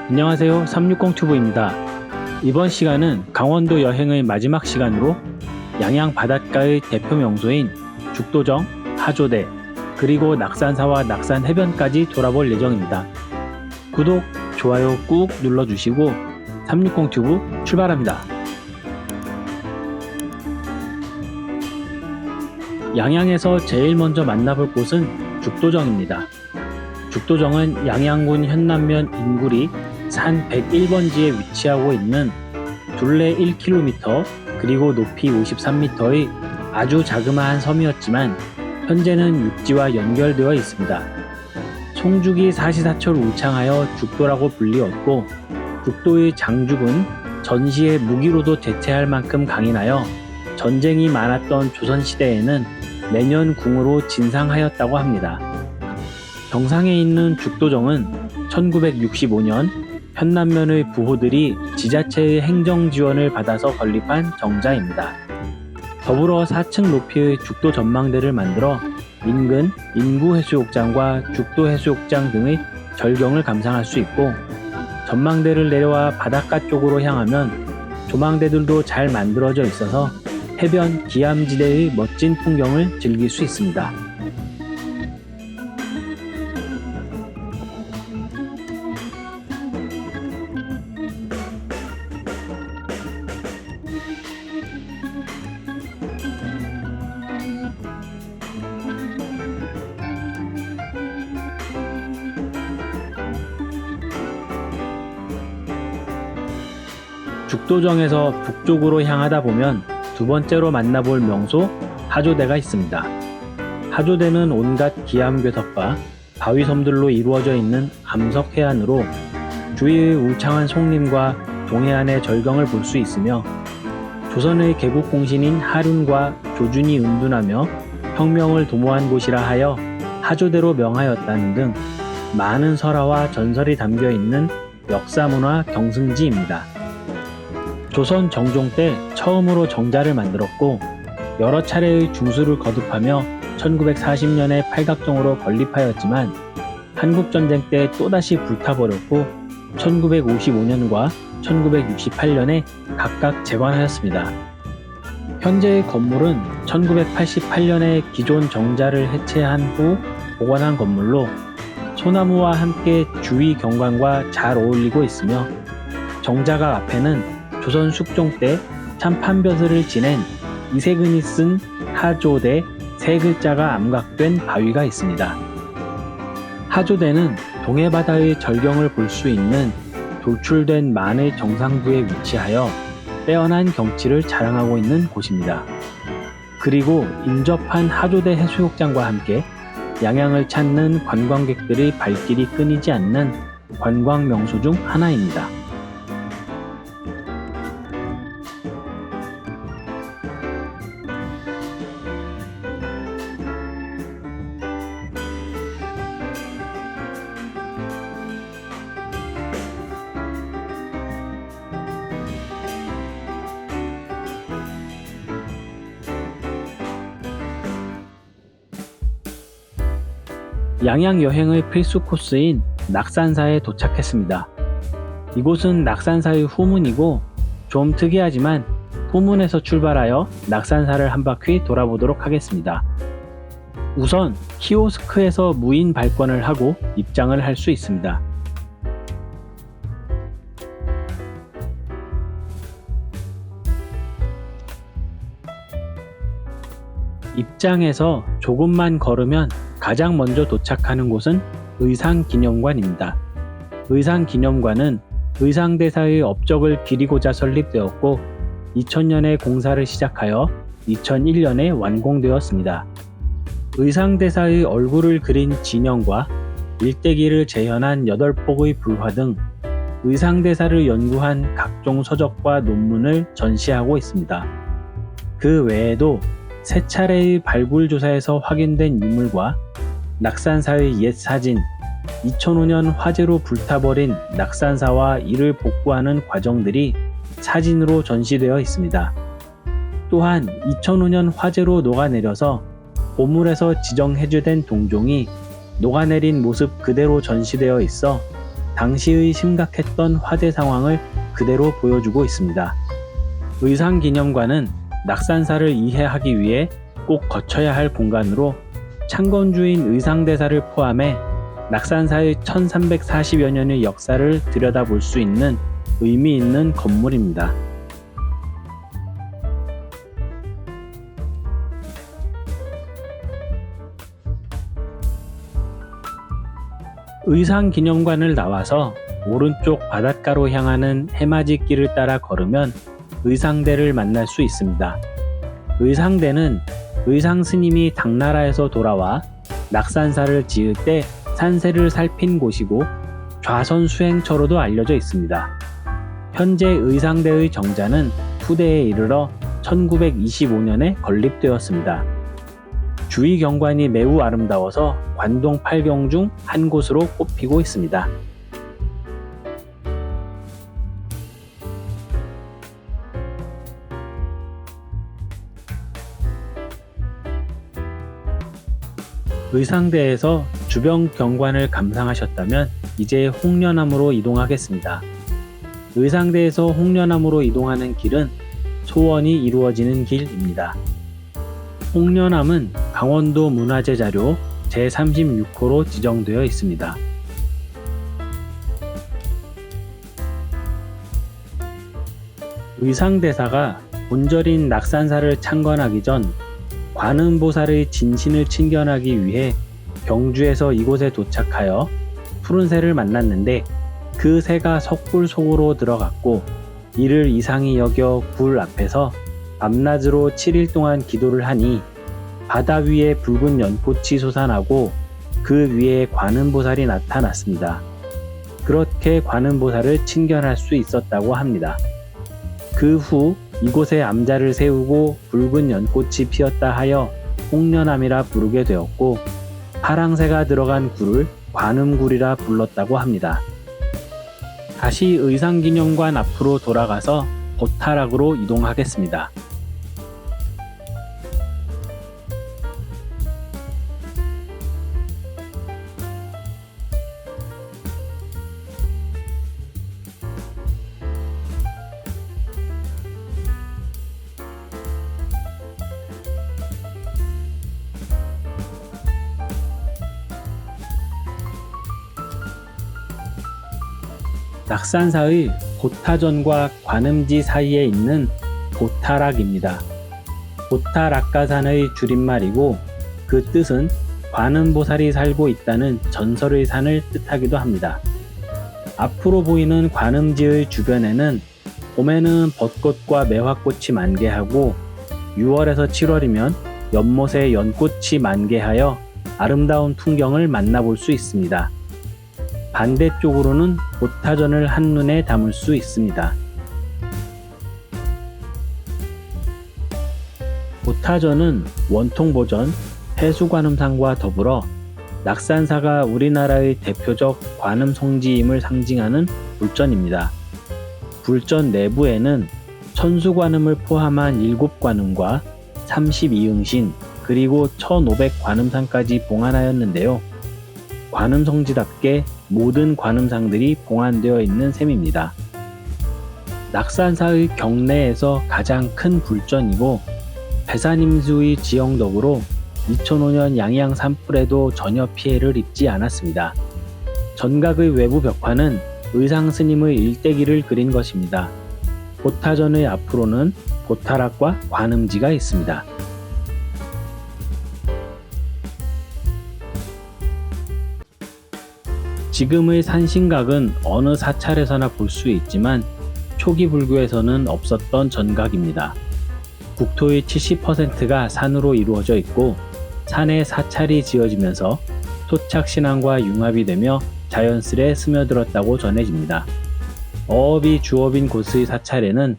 안녕하세요. 360튜브입니다. 이번 시간은 강원도 여행의 마지막 시간으로 양양 바닷가의 대표 명소인 죽도정, 하조대, 그리고 낙산사와 낙산해변까지 돌아볼 예정입니다. 구독, 좋아요 꾹 눌러주시고 360튜브 출발합니다. 양양에서 제일 먼저 만나볼 곳은 죽도정입니다. 죽도정은 양양군 현남면 인구리 산 101번지에 위치하고 있는 둘레 1km 그리고 높이 53m의 아주 자그마한 섬이었지만 현재는 육지와 연결되어 있습니다. 송죽이 사시사철 울창하여 죽도라고 불리었고 죽도의 장죽은 전시의 무기로도 대체할 만큼 강인하여 전쟁이 많았던 조선시대에는 매년 궁으로 진상하였다고 합니다. 정상에 있는 죽도정은 1965년 현남면의 부호들이 지자체의 행정 지원을 받아서 건립한 정자입니다. 더불어 4층 높이의 죽도 전망대를 만들어 인근 인구해수욕장과 죽도해수욕장 등의 절경을 감상할 수 있고 전망대를 내려와 바닷가 쪽으로 향하면 조망대들도 잘 만들어져 있어서 해변 기암지대의 멋진 풍경을 즐길 수 있습니다. 죽도정에서 북쪽으로 향하다 보면 두 번째로 만나볼 명소 하조대가 있습니다. 하조대는 온갖 기암괴석과 바위섬들로 이루어져 있는 암석 해안으로 주위의 울창한 송림과 동해안의 절경을 볼 수 있으며 조선의 개국 공신인 하륜과 조준이 은둔하며 혁명을 도모한 곳이라 하여 하조대로 명하였다는 등 많은 설화와 전설이 담겨 있는 역사문화 경승지입니다. 조선 정종 때 처음으로 정자를 만들었고 여러 차례의 중수를 거듭하며 1940년에 팔각정으로 건립하였지만 한국전쟁 때 또다시 불타버렸고 1955년과 1968년에 각각 재건하였습니다. 현재의 건물은 1988년에 기존 정자를 해체한 후 복원한 건물로 소나무와 함께 주위 경관과 잘 어울리고 있으며 정자각 앞에는 조선 숙종 때 참판벼슬을 지낸 이세근이 쓴 하조대 세 글자가 암각된 바위가 있습니다. 하조대는 동해바다의 절경을 볼 수 있는 돌출된 만의 정상부에 위치하여 빼어난 경치를 자랑하고 있는 곳입니다. 그리고 인접한 하조대 해수욕장과 함께 양양을 찾는 관광객들의 발길이 끊이지 않는 관광 명소 중 하나입니다. 양양 여행의 필수 코스인 낙산사에 도착했습니다. 이곳은 낙산사의 후문이고 좀 특이하지만 후문에서 출발하여 낙산사를 한 바퀴 돌아보도록 하겠습니다. 우선 키오스크에서 무인 발권을 하고 입장을 할 수 있습니다. 입장에서 조금만 걸으면 가장 먼저 도착하는 곳은 의상기념관입니다. 의상기념관은 의상대사의 업적을 기리고자 설립되었고 2000년에 공사를 시작하여 2001년에 완공되었습니다. 의상대사의 얼굴을 그린 진형과 일대기를 재현한 8폭의 불화 등 의상대사를 연구한 각종 서적과 논문을 전시하고 있습니다. 그 외에도 세 차례의 발굴 조사에서 확인된 유물과 낙산사의 옛 사진, 2005년 화재로 불타버린 낙산사와 이를 복구하는 과정들이 사진으로 전시되어 있습니다. 또한 2005년 화재로 녹아내려서 보물에서 지정해제된 동종이 녹아내린 모습 그대로 전시되어 있어 당시의 심각했던 화재 상황을 그대로 보여주고 있습니다. 의상기념관은 낙산사를 이해하기 위해 꼭 거쳐야 할 공간으로 창건주인 의상대사를 포함해 낙산사의 1340여 년의 역사를 들여다볼 수 있는 의미 있는 건물입니다. 의상기념관을 나와서 오른쪽 바닷가로 향하는 해맞이 길을 따라 걸으면 의상대를 만날 수 있습니다. 의상대는 의상스님이 당나라에서 돌아와 낙산사를 지을 때 산세를 살핀 곳이고 좌선 수행처로도 알려져 있습니다. 현재 의상대의 정자는 후대에 이르러 1925년에 건립되었습니다. 주위 경관이 매우 아름다워서 관동 8경 중 한 곳으로 꼽히고 있습니다. 의상대에서 주변 경관을 감상하셨다면 이제 홍련암으로 이동하겠습니다. 의상대에서 홍련암으로 이동하는 길은 소원이 이루어지는 길입니다. 홍련암은 강원도 문화재 자료 제36호로 지정되어 있습니다. 의상대사가 본절인 낙산사를 창건하기 전 관음보살의 진신을 친견하기 위해 경주에서 이곳에 도착하여 푸른 새를 만났는데 그 새가 석굴 속으로 들어갔고 이를 이상히 여겨 굴 앞에서 밤낮으로 7일 동안 기도를 하니 바다 위에 붉은 연꽃이 솟아나고 그 위에 관음보살이 나타났습니다. 그렇게 관음보살을 친견할 수 있었다고 합니다. 그 후 이곳에 암자를 세우고 붉은 연꽃이 피었다 하여 홍련암이라 부르게 되었고 파랑새가 들어간 굴을 관음굴이라 불렀다고 합니다. 다시 의상기념관 앞으로 돌아가서 보타락으로 이동하겠습니다. 낙산사의 보타전과 관음지 사이에 있는 보타락입니다. 보타락가산의 줄임말이고 그 뜻은 관음보살이 살고 있다는 전설의 산을 뜻하기도 합니다. 앞으로 보이는 관음지의 주변에는 봄에는 벚꽃과 매화꽃이 만개하고 6월에서 7월이면 연못에 연꽃이 만개하여 아름다운 풍경을 만나볼 수 있습니다. 반대쪽으로는 보타전을 한눈에 담을 수 있습니다. 보타전은 원통보전, 해수관음상과 더불어 낙산사가 우리나라의 대표적 관음성지임을 상징하는 불전입니다. 불전 내부에는 천수관음을 포함한 7관음과 32응신 그리고 1500관음상까지 봉안하였는데요. 관음성지답게 모든 관음상들이 봉안되어 있는 셈입니다. 낙산사의 경내에서 가장 큰 불전이고 배산임수의 지형덕으로 2005년 양양 산불에도 전혀 피해를 입지 않았습니다. 전각의 외부 벽화는 의상스님의 일대기를 그린 것입니다. 보타전의 앞으로는 보타락과 관음지가 있습니다. 지금의 산신각은 어느 사찰에서나 볼 수 있지만 초기 불교에서는 없었던 전각입니다. 국토의 70%가 산으로 이루어져 있고 산에 사찰이 지어지면서 토착신앙과 융합이 되며 자연스레 스며들었다고 전해집니다. 어업이 주업인 곳의 사찰에는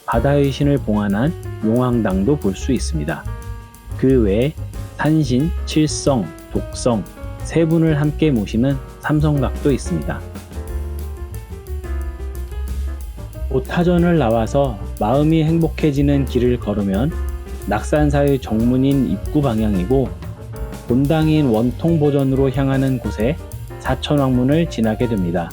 바다의 신을 봉안한 용왕당도 볼 수 있습니다. 그 외에 산신, 칠성, 독성, 세 분을 함께 모시는 삼성각도 있습니다. 보타전을 나와서 마음이 행복해지는 길을 걸으면 낙산사의 정문인 입구 방향이고 본당인 원통보전으로 향하는 곳에 사천왕문을 지나게 됩니다.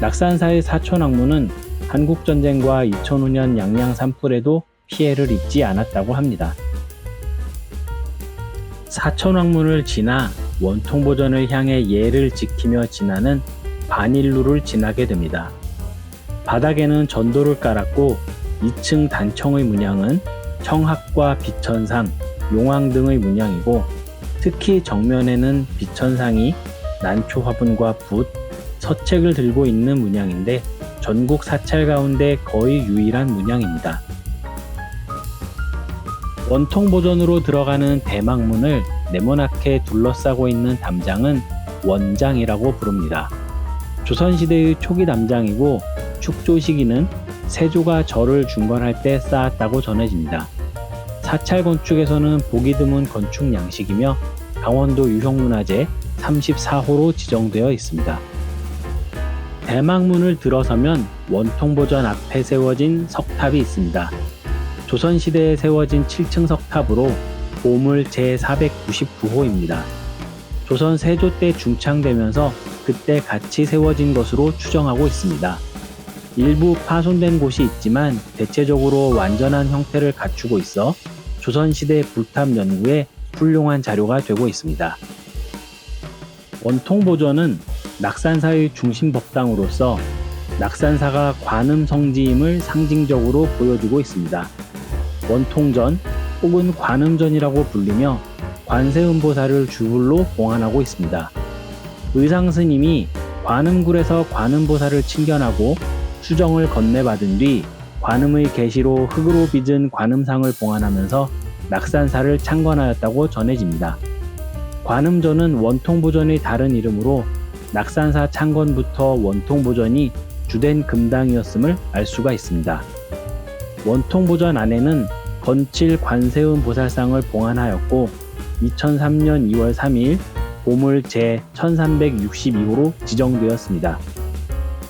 낙산사의 사촌왕문은 한국전쟁과 2005년 양양 산불에도 피해를 입지 않았다고 합니다. 사촌왕문을 지나 원통보전을 향해 예를 지키며 지나는 반일루를 지나게 됩니다. 바닥에는 전도를 깔았고 2층 단청의 문양은 청학과 비천상, 용왕 등의 문양이고 특히 정면에는 비천상이 난초 화분과 붓, 서책을 들고 있는 문양인데 전국 사찰 가운데 거의 유일한 문양입니다. 원통보전으로 들어가는 대망문을 네모나게 둘러싸고 있는 담장은 원장이라고 부릅니다. 조선시대의 초기 담장이고 축조 시기는 세조가 절을 중건할 때 쌓았다고 전해집니다. 사찰 건축에서는 보기 드문 건축 양식이며 강원도 유형문화재 34호로 지정되어 있습니다. 대망문을 들어서면 원통보전 앞에 세워진 석탑이 있습니다. 조선시대에 세워진 7층 석탑으로 보물 제499호입니다. 조선 세조 때 중창되면서 그때 같이 세워진 것으로 추정하고 있습니다. 일부 파손된 곳이 있지만 대체적으로 완전한 형태를 갖추고 있어 조선시대 불탑 연구에 훌륭한 자료가 되고 있습니다. 원통보전은 낙산사의 중심 법당으로서 낙산사가 관음성지임을 상징적으로 보여주고 있습니다. 원통전 혹은 관음전이라고 불리며 관세음보살을 주불로 봉안하고 있습니다. 의상스님이 관음굴에서 관음보살을 칭견하고 수정을 건네받은 뒤 관음의 계시로 흙으로 빚은 관음상을 봉안하면서 낙산사를 창건하였다고 전해집니다. 관음전은 원통보전의 다른 이름으로 낙산사 창건부터 원통보전이 주된 금당이었음을 알 수가 있습니다. 원통보전 안에는 건칠 관세음 보살상을 봉안하였고 2003년 2월 3일 보물 제1362호로 지정되었습니다.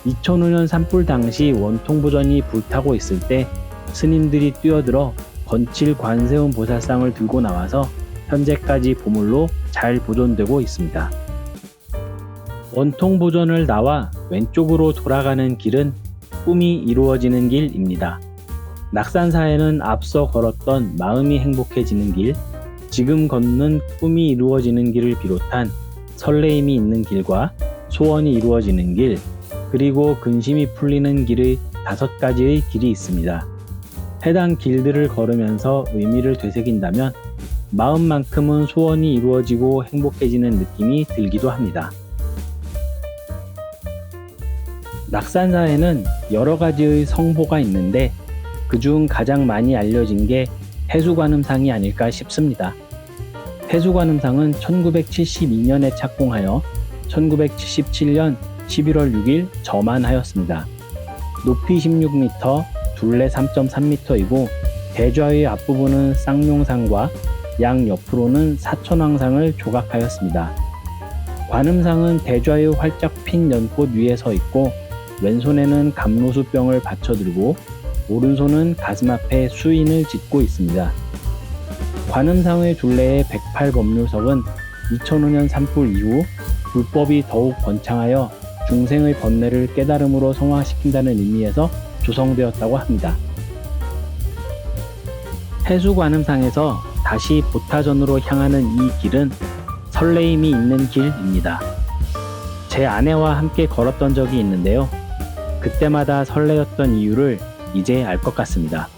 2005년 산불 당시 원통보전이 불타고 있을 때 스님들이 뛰어들어 건칠 관세음 보살상을 들고 나와서 현재까지 보물로 잘 보존되고 있습니다. 원통보전을 나와 왼쪽으로 돌아가는 길은 꿈이 이루어지는 길입니다. 낙산사에는 앞서 걸었던 마음이 행복해지는 길, 지금 걷는 꿈이 이루어지는 길을 비롯한 설레임이 있는 길과 소원이 이루어지는 길, 그리고 근심이 풀리는 길의 5가지의 길이 있습니다. 해당 길들을 걸으면서 의미를 되새긴다면 마음만큼은 소원이 이루어지고 행복해지는 느낌이 들기도 합니다. 낙산사에는 여러 가지의 성보가 있는데 그중 가장 많이 알려진 게 해수관음상이 아닐까 싶습니다. 해수관음상은 1972년에 착공하여 1977년 11월 6일 점안하였습니다. 높이 16m, 둘레 3.3m이고 대좌의 앞부분은 쌍용상과 양 옆으로는 사천왕상을 조각하였습니다. 관음상은 대좌의 활짝 핀 연꽃 위에 서 있고 왼손에는 감로수병을 받쳐들고 오른손은 가슴 앞에 수인을 짓고 있습니다. 관음상의 둘레의 108법류석은 2005년 산불 이후 불법이 더욱 번창하여 중생의 번뇌를 깨달음으로 성화시킨다는 의미에서 조성되었다고 합니다. 해수관음상에서 다시 보타전으로 향하는 이 길은 설레임이 있는 길입니다. 제 아내와 함께 걸었던 적이 있는데요. 그때마다 설레었던 이유를 이제 알 것 같습니다.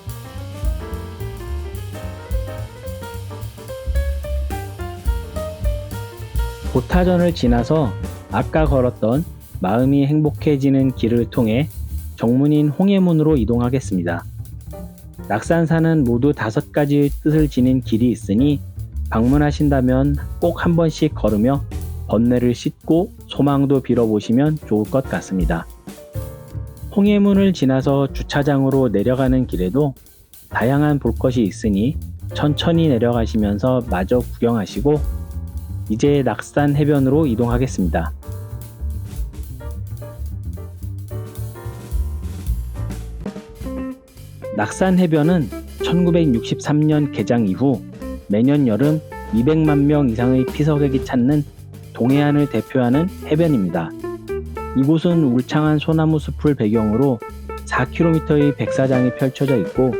보타전을 지나서 아까 걸었던 마음이 행복해지는 길을 통해 정문인 홍해문으로 이동하겠습니다. 낙산사는 모두 5가지의 뜻을 지닌 길이 있으니 방문하신다면 꼭 한 번씩 걸으며 번뇌를 씻고 소망도 빌어보시면 좋을 것 같습니다. 홍해문을 지나서 주차장으로 내려가는 길에도 다양한 볼 것이 있으니 천천히 내려가시면서 마저 구경하시고 이제 낙산 해변으로 이동하겠습니다. 낙산 해변은 1963년 개장 이후 매년 여름 200만 명 이상의 피서객이 찾는 동해안을 대표하는 해변입니다. 이곳은 울창한 소나무 숲을 배경으로 4km의 백사장이 펼쳐져 있고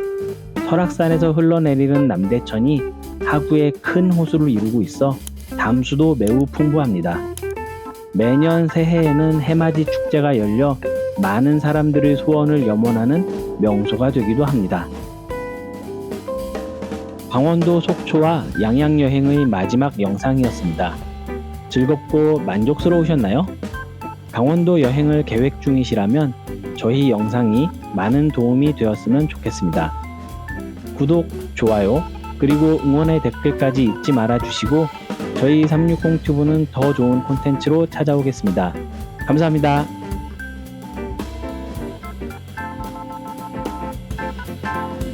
설악산에서 흘러내리는 남대천이 하구에 큰 호수를 이루고 있어 담수도 매우 풍부합니다. 매년 새해에는 해맞이 축제가 열려 많은 사람들의 소원을 염원하는 명소가 되기도 합니다. 강원도 속초와 양양여행의 마지막 영상이었습니다. 즐겁고 만족스러우셨나요? 강원도 여행을 계획 중이시라면 저희 영상이 많은 도움이 되었으면 좋겠습니다. 구독, 좋아요, 그리고 응원의 댓글까지 잊지 말아 주시고 저희 360튜브는 더 좋은 콘텐츠로 찾아오겠습니다. 감사합니다.